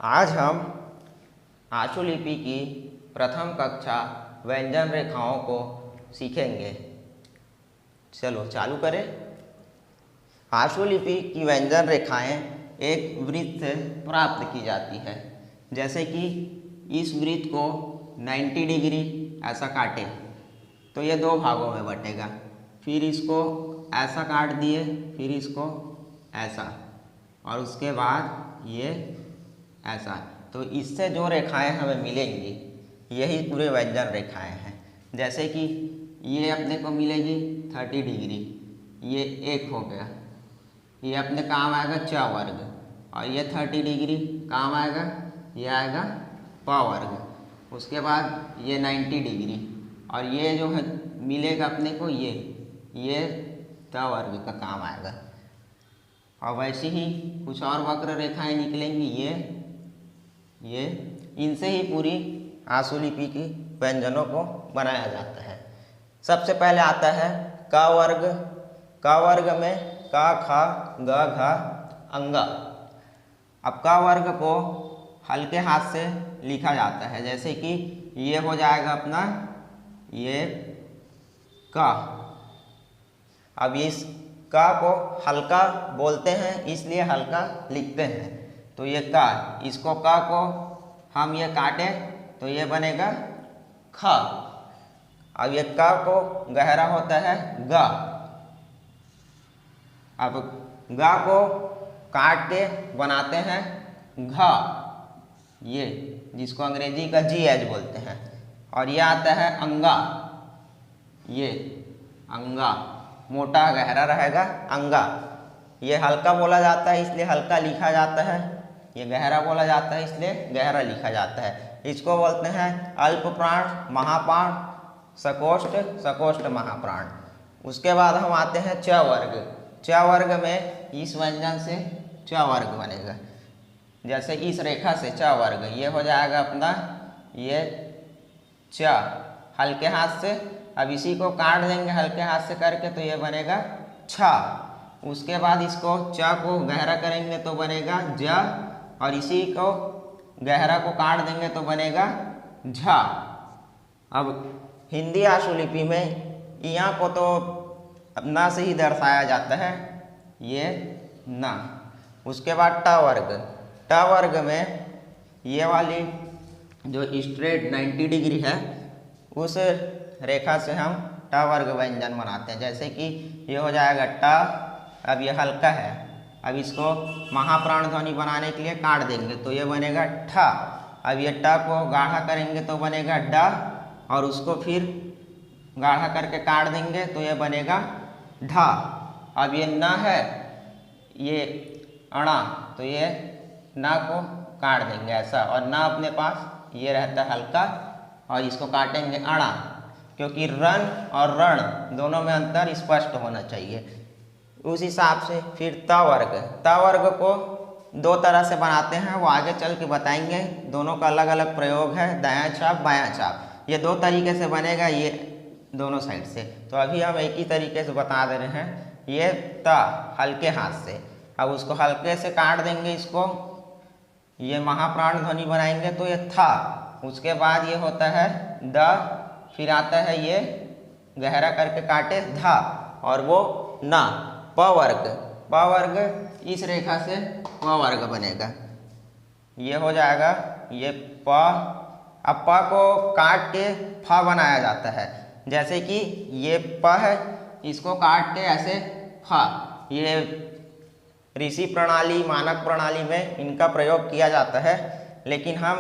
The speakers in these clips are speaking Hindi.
आज हम आशुलिपि की प्रथम कक्षा व्यंजन रेखाओं को सीखेंगे। चलो चालू करें। आशुलिपि की व्यंजन रेखाएं एक वृत्त से प्राप्त की जाती है। जैसे कि इस वृत्त को 90 डिग्री ऐसा काटे तो ये दो भागों में बटेगा, फिर इसको ऐसा काट दिए, फिर इसको ऐसा, और उसके बाद ये ऐसा। तो इससे जो रेखाएं हमें मिलेंगी यही पूरे व्यंजन रेखाएं हैं। जैसे कि ये अपने को मिलेगी 30 डिग्री, ये एक हो गया, ये अपने काम आएगा च वर्ग, और ये 30 डिग्री काम आएगा, ये आएगा प वर्ग। उसके बाद ये 90 डिग्री, और ये जो है मिलेगा अपने को ये त वर्ग का काम आएगा। और वैसे ही कुछ और वक्र रेखाएं निकलेंगी, ये इनसे ही पूरी आशुलिपि की व्यंजनों को बनाया जाता है। सबसे पहले आता है क वर्ग। क वर्ग में क ख ग घ अंगा। अब क वर्ग को हल्के हाथ से लिखा जाता है। जैसे कि ये हो जाएगा अपना ये क। अब इस क को हल्का बोलते हैं इसलिए हल्का लिखते हैं। तो ये क, इसको क को हम ये काटें तो ये बनेगा ख। अब ये क को गहरा होता है ग। अब ग को काट के बनाते हैं घ, ये जिसको अंग्रेजी का जी एज बोलते हैं। और ये आता है अंगा, ये अंगा मोटा गहरा रहेगा अंगा। ये हल्का बोला जाता है इसलिए हल्का लिखा जाता है, ये गहरा बोला जाता है इसलिए गहरा लिखा जाता है। इसको बोलते हैं अल्प प्राण, महाप्राण, सकोष्ठ, सकोष्ठ महाप्राण। उसके बाद हम आते हैं च वर्ग। च वर्ग में इस व्यंजन से च वर्ग बनेगा। जैसे इस रेखा से च वर्ग, ये हो जाएगा अपना ये च हल्के हाथ से। अब इसी को काट देंगे हल्के हाथ से करके तो ये बनेगा छ। उसके बाद इसको च को गहरा करेंगे तो बनेगा ज, और इसी को गहरा को काट देंगे तो बनेगा झ। अब हिंदी आशुलिपि में यहाँ को तो न से ही दर्शाया जाता है, ये न। उसके बाद ट वर्ग। ट वर्ग में ये वाली जो स्ट्रेट 90 डिग्री है उस रेखा से हम ट वर्ग व्यंजन बनाते हैं। जैसे कि ये हो जाएगा ट। अब ये हल्का है, अब इसको महाप्राण ध्वनि बनाने के लिए काट देंगे तो ये बनेगा ठ। अब ये ट को गाढ़ा करेंगे तो बनेगा ड, और उसको फिर गाढ़ा करके काट देंगे तो ये बनेगा ढ। अब ये न है, ये अणा, तो ये न को काट देंगे ऐसा, और न अपने पास ये रहता है हल्का, और इसको काटेंगे अणा, क्योंकि रण और रण दोनों में अंतर स्पष्ट होना चाहिए। उस हिसाब से फिर त वर्ग। त वर्ग को दो तरह से बनाते हैं, वो आगे चल के बताएंगे। दोनों का अलग अलग प्रयोग है, दायां छाप बायां छाप। ये दो तरीके से बनेगा, ये दोनों साइड से। तो अभी हम एक ही तरीके से बता दे रहे हैं। ये त हल्के हाथ से, अब उसको हल्के से काट देंगे, इसको ये महाप्राण ध्वनि बनाएंगे तो ये था। उसके बाद ये होता है द, फिर आता है ये गहरा करके काटे धा, और वो ना प वर्ग। प वर्ग इस रेखा से प वर्ग बनेगा, ये हो जाएगा ये प। अब प को काट के फ बनाया जाता है। जैसे कि ये प है, इसको काट के ऐसे फ। ये ऋषि प्रणाली, मानक प्रणाली में इनका प्रयोग किया जाता है, लेकिन हम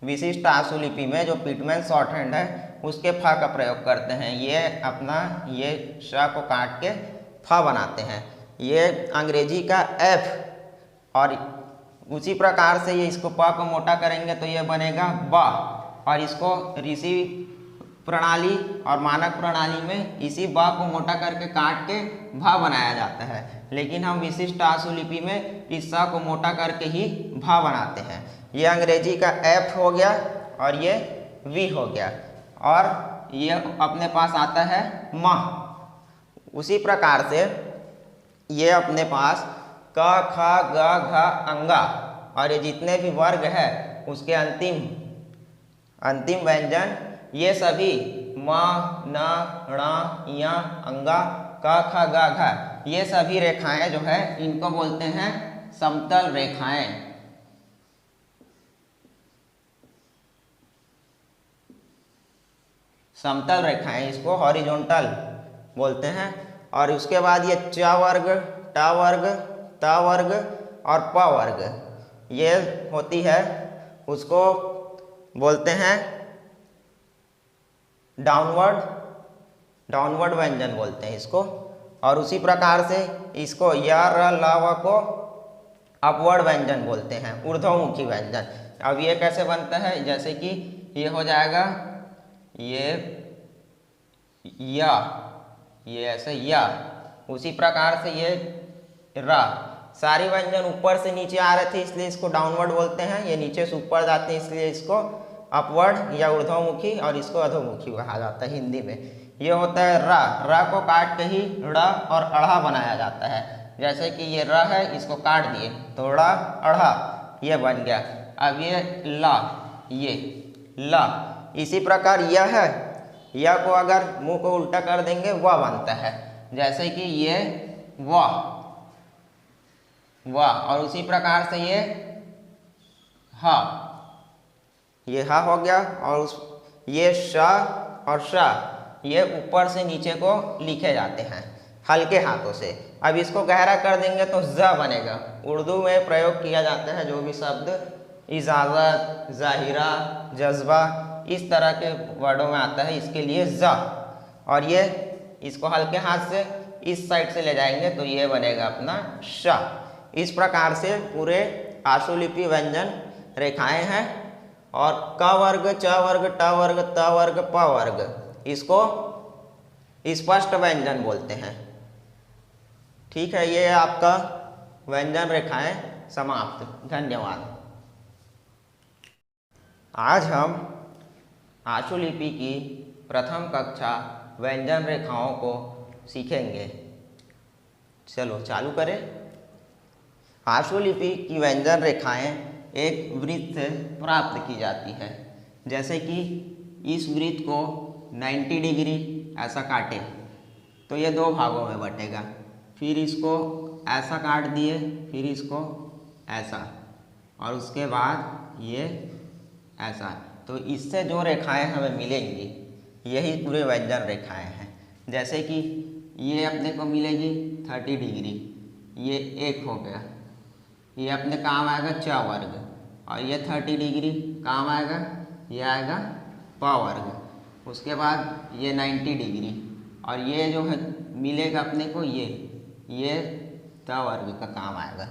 विशिष्ट आशुलिपि में जो पिटमैन शॉर्ट हैंड है उसके फ का प्रयोग करते हैं। ये अपना ये श को काट के फ बनाते हैं, ये अंग्रेजी का एफ। और उसी प्रकार से ये इसको प को मोटा करेंगे तो ये बनेगा ब, और इसको ऋषि प्रणाली और मानक प्रणाली में इसी ब को मोटा करके काट के भ बनाया जाता है। लेकिन हम विशिष्ट आशुलिपि में इस स को मोटा करके ही भ बनाते हैं। ये अंग्रेजी का एफ हो गया और ये वी हो गया, और ये अपने पास आता है म। उसी प्रकार से ये अपने पास क ख ग घ अंगा, और ये जितने भी वर्ग है उसके अंतिम व्यंजन ये सभी म, न, ण, य, अंगा, क, ख, ग, घ ये सभी रेखाएं जो है इनको बोलते हैं समतल रेखाएं। समतल रेखाएं इसको हॉरिजॉन्टल बोलते हैं। और उसके बाद ये च वर्ग, ट वर्ग, त वर्ग और प वर्ग ये होती है, उसको बोलते हैं डाउनवर्ड व्यंजन बोलते हैं इसको। और उसी प्रकार से इसको य, र, ल, व को अपवर्ड व्यंजन बोलते हैं, ऊर्ध्वमुखी व्यंजन। अब ये कैसे बनता है, जैसे कि ये हो जाएगा ये ऐसे या, उसी प्रकार से ये रा। सारी व्यंजन ऊपर से नीचे आ रहे थे इसलिए इसको डाउनवर्ड बोलते हैं, ये नीचे से ऊपर जाते हैं इसलिए इसको अपवर्ड या ऊर्ध्वमुखी और इसको अधोमुखी कहा जाता है हिंदी में। ये होता है रा। रा को काट के ही ड़ और अढ़ा बनाया जाता है। जैसे कि ये र है, इसको काट दिए तो ड़ा अढ़ा ये बन गया। अब ये ला, ये ला। इसी प्रकार यह है, यह को अगर मुंह को उल्टा कर देंगे वह बनता है। जैसे कि ये वाह, और उसी प्रकार से ये हा, ये हा हो गया। और ये शा और शा ये ऊपर से नीचे को लिखे जाते हैं हल्के हाथों से। अब इसको गहरा कर देंगे तो ज बनेगा। उर्दू में प्रयोग किया जाता है जो भी शब्द इजाज़त, ज़ाहिरा, जज्बा इस तरह के वर्डों में आता है, इसके लिए ज। और ये इसको हल्के हाथ से इस साइड से ले जाएंगे तो ये बनेगा अपना श। इस प्रकार से पूरे आशुलिपि व्यंजन रेखाएं हैं। और क वर्ग, च वर्ग, ट वर्ग, त वर्ग, प वर्ग इसको स्पष्ट व्यंजन बोलते हैं। ठीक है, ये आपका व्यंजन रेखाएं समाप्त। धन्यवाद। आज हम आशुलिपि की प्रथम कक्षा व्यंजन रेखाओं को सीखेंगे। चलो चालू करें। आशुलिपि की व्यंजन रेखाएं एक वृत्त से प्राप्त की जाती है। जैसे कि इस वृत्त को 90 डिग्री ऐसा काटे तो ये दो भागों में बटेगा, फिर इसको ऐसा काट दिए, फिर इसको ऐसा, और उसके बाद ये ऐसा। तो इससे जो रेखाएं हमें मिलेंगी यही पूरे व्यंजन रेखाएं हैं। जैसे कि ये अपने को मिलेगी 30 डिग्री, ये एक हो गया, ये अपने काम आएगा च वर्ग। और ये 30 डिग्री काम आएगा, ये आएगा प वर्ग। उसके बाद ये 90 डिग्री, और ये जो है मिलेगा अपने को ये त वर्ग का काम आएगा।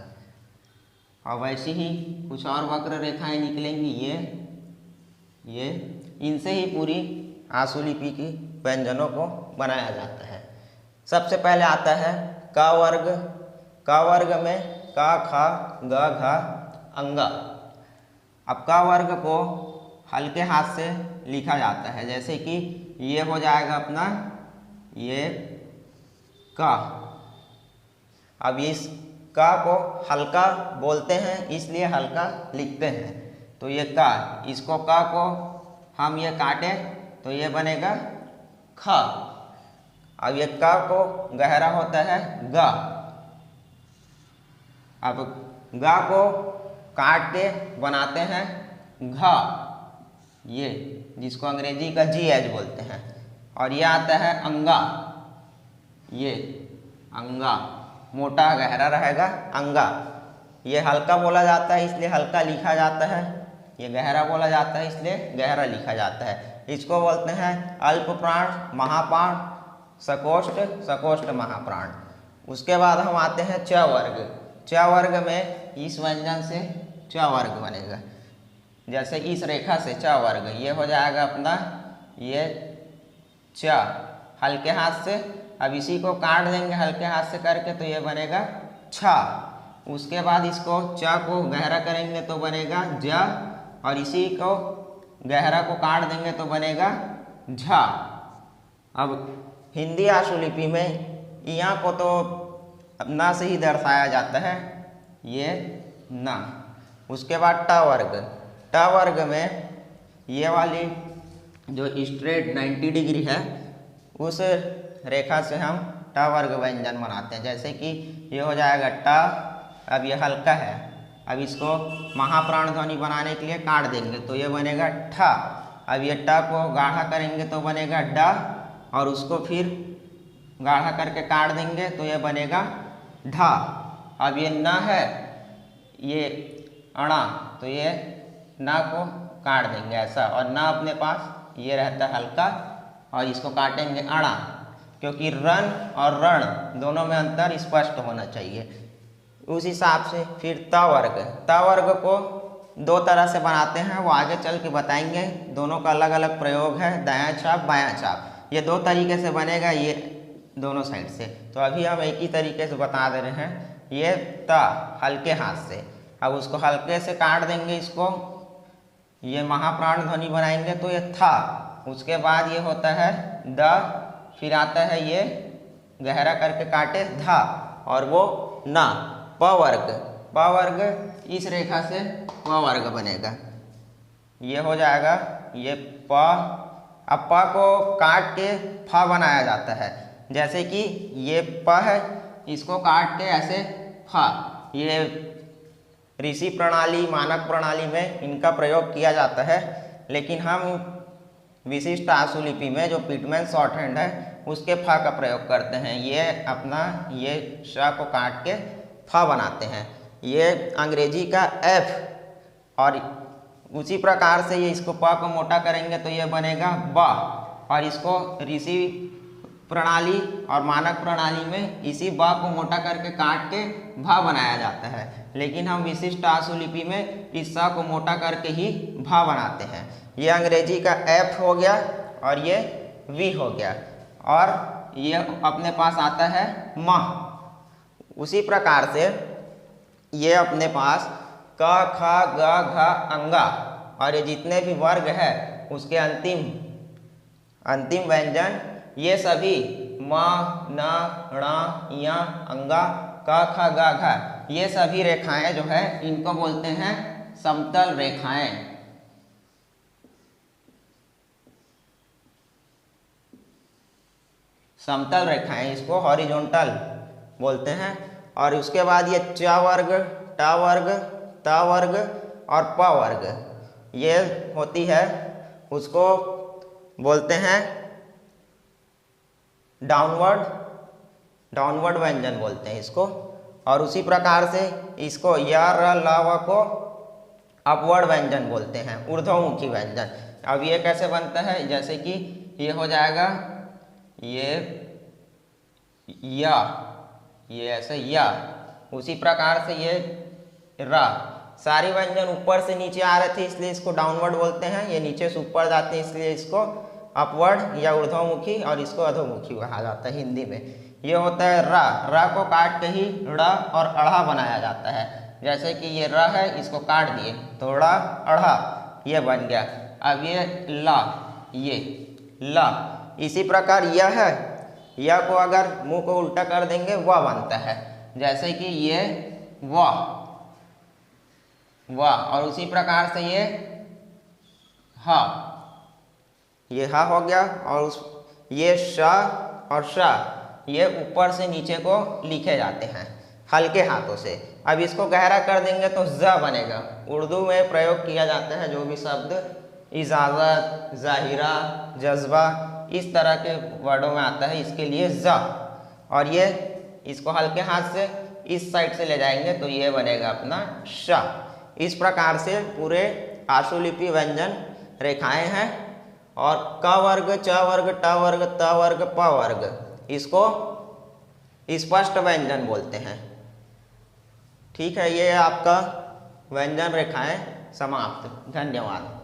और वैसे ही कुछ और वक्र रेखाएं निकलेंगी, ये इनसे ही पूरी आशुलिपि की व्यंजनों को बनाया जाता है। सबसे पहले आता है क वर्ग। क वर्ग में क, ख, ग, घ, अंग। अब क वर्ग को हल्के हाथ से लिखा जाता है। जैसे कि ये हो जाएगा अपना ये क। अब इस क को हल्का बोलते हैं इसलिए हल्का लिखते हैं, तो ये क, इसको क को हम ये काटें तो ये बनेगा ख। अब ये क को गहरा होता है ग। अब ग को काट के बनाते हैं घ, ये जिसको अंग्रेजी का जी एज बोलते हैं। और ये आता है अंगा, ये अंगा मोटा गहरा रहेगा अंगा। ये हल्का बोला जाता है इसलिए हल्का लिखा जाता है, ये गहरा बोला जाता है इसलिए गहरा लिखा जाता है। इसको बोलते हैं अल्प प्राण, महाप्राण, सकोष्ठ, सकोष्ठ महाप्राण। उसके बाद हम आते हैं च वर्ग। च वर्ग में इस व्यंजन से च वर्ग बनेगा। जैसे इस रेखा से च वर्ग, ये हो जाएगा अपना ये च हल्के हाथ से। अब इसी को काट देंगे हल्के हाथ से करके तो ये बनेगा छ। उसके बाद इसको च को गहरा करेंगे तो बनेगा ज, और इसी को गहरा को काट देंगे तो बनेगा झ। अब हिंदी आशुलिपि में यहाँ को तो न से ही दर्शाया जाता है, ये न। उसके बाद ट वर्ग। ट वर्ग में ये वाली जो स्ट्रेट 90 डिग्री है उस रेखा से हम ट वर्ग व्यंजन बनाते हैं। जैसे कि ये हो जाएगा ट, अब ये हल्का है, अब इसको महाप्राण ध्वनि बनाने के लिए काट देंगे तो ये बनेगा ठ। अब ये ट को गाढ़ा करेंगे तो बनेगा ड, और उसको फिर गाढ़ा करके काट देंगे तो ये बनेगा ढ। अब ये न है, ये अणा, तो ये न को काट देंगे ऐसा, और न अपने पास ये रहता है हल्का, और इसको काटेंगे अणा, क्योंकि रण और रण दोनों में अंतर स्पष्ट होना चाहिए। उस हिसाब से फिर त वर्ग। त वर्ग को दो तरह से बनाते हैं, वो आगे चल के बताएंगे। दोनों का अलग अलग प्रयोग है, दायां छाप बायां छाप, ये दो तरीके से बनेगा, ये दोनों साइड से। तो अभी हम एक ही तरीके से बता दे रहे हैं। ये त हल्के हाथ से, अब उसको हल्के से काट देंगे, इसको ये महाप्राण ध्वनि बनाएंगे तो ये था। उसके बाद ये होता है द, फिर आता है ये गहरा करके काटे धा, और वो ना। प वर्ग। प वर्ग इस रेखा से प वर्ग बनेगा, ये हो जाएगा ये प। अब प को काट के फ बनाया जाता है। जैसे कि ये प है, इसको काट के ऐसे फ, ये ऋषि प्रणाली मानक प्रणाली में इनका प्रयोग किया जाता है, लेकिन हम विशिष्ट आशुलिपि में जो पिटमैन शॉर्ट हैंड है उसके फ का प्रयोग करते हैं। ये अपना ये श को काट के फ बनाते हैं। ये अंग्रेजी का एफ, और उसी प्रकार से ये इसको प को मोटा करेंगे तो ये बनेगा ब, और इसको ऋषि प्रणाली और मानक प्रणाली में इसी ब को मोटा करके काट के भा बनाया जाता है, लेकिन हम विशिष्ट आशुलिपि में इस स को मोटा करके ही भा बनाते हैं। ये अंग्रेजी का एफ हो गया और ये वी हो गया, और ये अपने पास आता है म। उसी प्रकार से ये अपने पास क ख ग घ अंगा, और ये जितने भी वर्ग है उसके अंतिम व्यंजन ये सभी म न ण य अंगा क ख ग घ, ये सभी रेखाएं जो है इनको बोलते हैं समतल रेखाएं। समतल रेखाएं, इसको हॉरिजॉन्टल बोलते हैं। और उसके बाद ये च वर्ग, ट वर्ग, त वर्ग और प वर्ग, ये होती है, उसको बोलते हैं डाउनवर्ड व्यंजन बोलते हैं इसको। और उसी प्रकार से इसको य र ल व को अपवर्ड व्यंजन बोलते हैं, ऊर्ध्वमुखी व्यंजन। अब ये कैसे बनता है, जैसे कि ये हो जाएगा ये या, ये ऐसे या, उसी प्रकार से ये रा। सारी व्यंजन ऊपर से नीचे आ रहे थे इसलिए इसको डाउनवर्ड बोलते हैं, ये नीचे से ऊपर जाते हैं इसलिए इसको अपवर्ड या ऊर्ध्वमुखी, और इसको अधोमुखी कहा जाता है हिंदी में। ये होता है रा। रा को काट के ही ड़ और अढ़ा बनाया जाता है। जैसे कि ये र है, इसको काट दिए तो ड़ अढ़ा, ये बन गया। अब ये ला, ये ला। इसी प्रकार यह है, यह को अगर मुंह को उल्टा कर देंगे वह बनता है। जैसे कि ये वाह, वाह। और उसी प्रकार से ये हा, ये हा हो गया। और ये श और श, ये ऊपर से नीचे को लिखे जाते हैं हल्के हाथों से। अब इसको गहरा कर देंगे तो ज बनेगा। उर्दू में प्रयोग किया जाता है जो भी शब्द इजाज़त, ज़ाहिरा, जज्बा, इस तरह के वर्डों में आता है, इसके लिए ज। और ये इसको हल्के हाथ से इस साइड से ले जाएंगे तो ये बनेगा अपना श। इस प्रकार से पूरे आशुलिपि व्यंजन रेखाएं हैं। और क वर्ग, च वर्ग, ट वर्ग, त वर्ग, प वर्ग, इसको स्पष्ट व्यंजन बोलते हैं। ठीक है, ये आपका व्यंजन रेखाएं समाप्त। धन्यवाद।